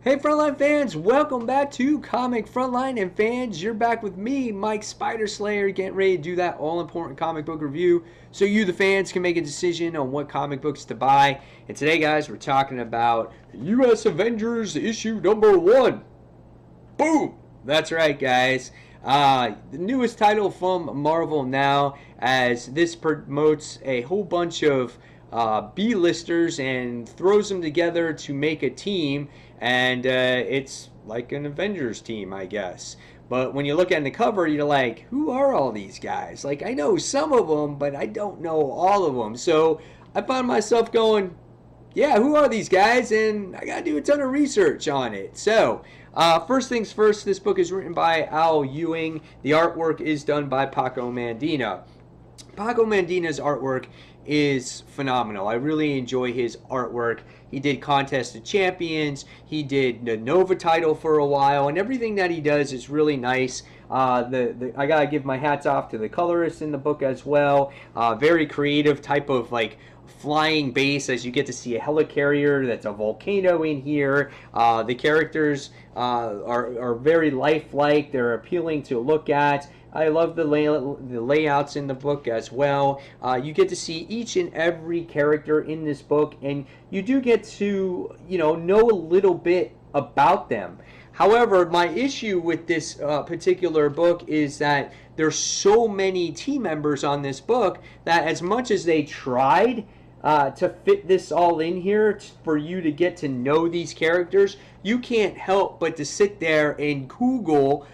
Hey Frontline fans, welcome back to Comic Frontline, and fans, you're back with me, Mike Spider Slayer, getting ready to do that all-important comic book review so you, the fans, can make a decision on what comic books to buy. And today, guys, we're talking about U.S.Avengers issue number 1. Boom! That's right, guys. The newest title from Marvel now, as this promotes a whole bunch of B-listers and throws them together to make a team, and it's like an Avengers team, I guess. But when you look at the cover, you're like, who are all these guys? Like, I know some of them, but I don't know all of them. So I found myself going, yeah, who are these guys? And I gotta do a ton of research on it. So, first things first, this book is written by Al Ewing. The artwork is done by Paco Mandina. Paco Mandina's artwork is phenomenal. I really enjoy his artwork. He did Contest of Champions. He did the Nova title for a while, and everything that he does is really nice. I gotta give my hats off to the colorists in the book as well. Very creative type of like flying base, as you get to see a helicarrier that's a volcano in here. The characters are very lifelike. They're appealing to look at. I love the layouts in the book as well. You get to see each and every character in this book, and you do get to, know a little bit about them. However, my issue with this particular book is that there's so many team members on this book that as much as they tried to fit this all in here for you to get to know these characters, you can't help but to sit there and Google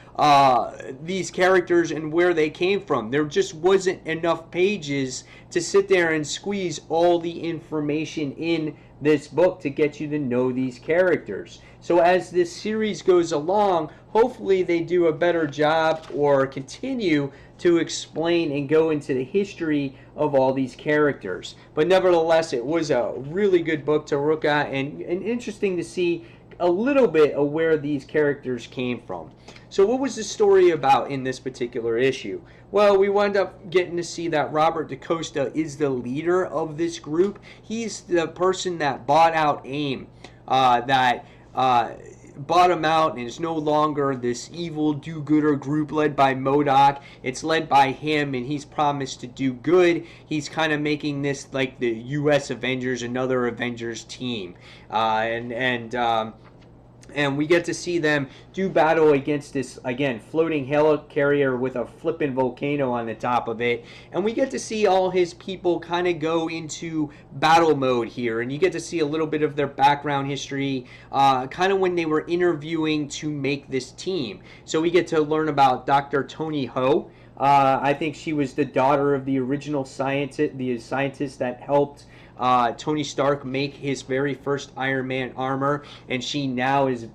these characters and where they came from. There just wasn't enough pages to sit there and squeeze all the information in this book to get you to know these characters. So as this series goes along, hopefully they do a better job or continue to explain and go into the history of all these characters. But nevertheless, it was a really good book to look at, and interesting to see a little bit of where these characters came from. So what was the story about in this particular issue? Well, we wound up getting to see that Robert DaCosta is the leader of this group. He's the person that bought out AIM, bought him out, and is no longer this evil do-gooder group led by MODOK. It's led by him, and he's promised to do good. He's kind of making this like the U.S. Avengers, another Avengers team. And we get to see them do battle against this, again, floating helicarrier with a flippin' volcano on the top of it. And we get to see all his people kind of go into battle mode here. And you get to see a little bit of their background history, kind of when they were interviewing to make this team. So we get to learn about Dr. Tony Ho. I think she was the daughter of the original scientist that helped Tony Stark make his very first Iron Man armor, and she now is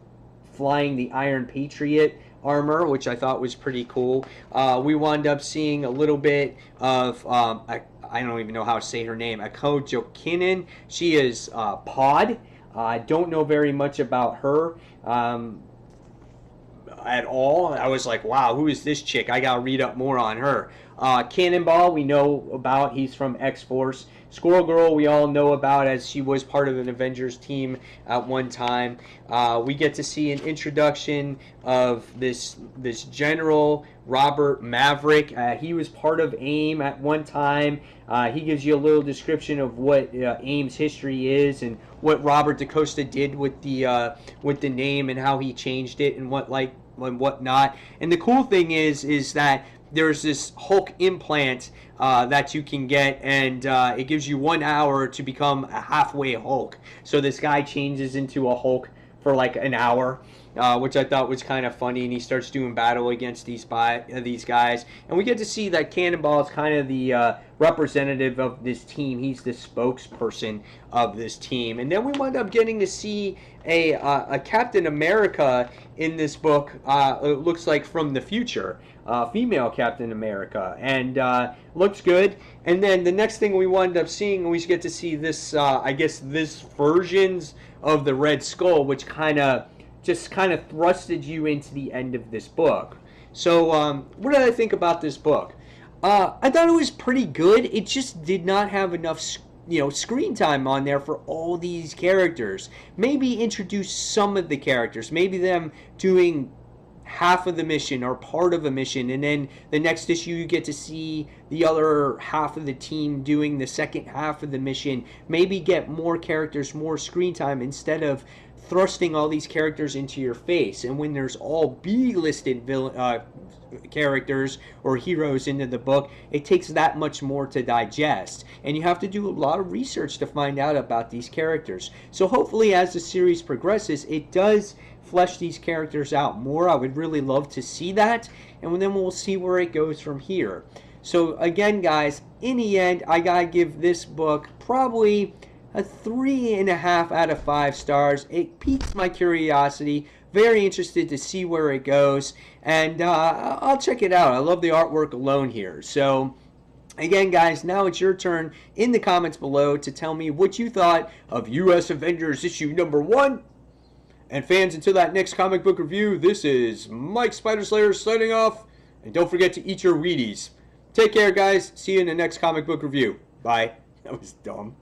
flying the Iron Patriot armor, which I thought was pretty cool. We wound up seeing a little bit of I don't even know how to say her name, Ako Jokinen. She is Pod. I don't know very much about her at all. I was like, wow, who is this chick? I gotta read up more on her. Cannonball, we know about. He's from X-Force. Squirrel Girl, we all know about, as she was part of an Avengers team at one time. We get to see an introduction of this General Robert Maverick. He was part of AIM at one time. He gives you a little description of what AIM's history is and what Robert DaCosta did with the name and how he changed it and whatnot. And the cool thing is that there's this Hulk implant that you can get, and it gives you 1 hour to become a halfway Hulk. So this guy changes into a Hulk for like an hour, which I thought was kind of funny, and he starts doing battle against these guys. And we get to see that Cannonball is kind of the representative of this team. He's the spokesperson of this team. And then we wind up getting to see a Captain America in this book, it looks like from the future. Female Captain America, and looks good. And then the next thing we wind up seeing, we get to see this, I guess, this versions of the Red Skull, which kind of thrusted you into the end of this book. So, what did I think about this book? I thought it was pretty good. It just did not have enough screen time on there for all these characters. Maybe introduce some of the characters, maybe them doing half of the mission or part of a mission, and then the next issue you get to see the other half of the team doing the second half of the mission. Maybe get more characters, more screen time, instead of thrusting all these characters into your face. And when there's all B-listed characters or heroes into the book, it takes that much more to digest, and you have to do a lot of research to find out about these characters. So hopefully as the series progresses, it does flesh these characters out more. I would really love to see that, and then we'll see where it goes from here. So again, guys, in the end, I gotta give this book probably a 3.5 out of 5 stars. It piques my curiosity. Very interested to see where it goes, and I'll check it out. I love the artwork alone here. So again, guys, now it's your turn in the comments below to tell me what you thought of U.S. Avengers issue number 1. And fans, until that next comic book review, this is Mike Spider Slayer signing off. And don't forget to eat your Wheaties. Take care, guys. See you in the next comic book review. Bye. That was dumb.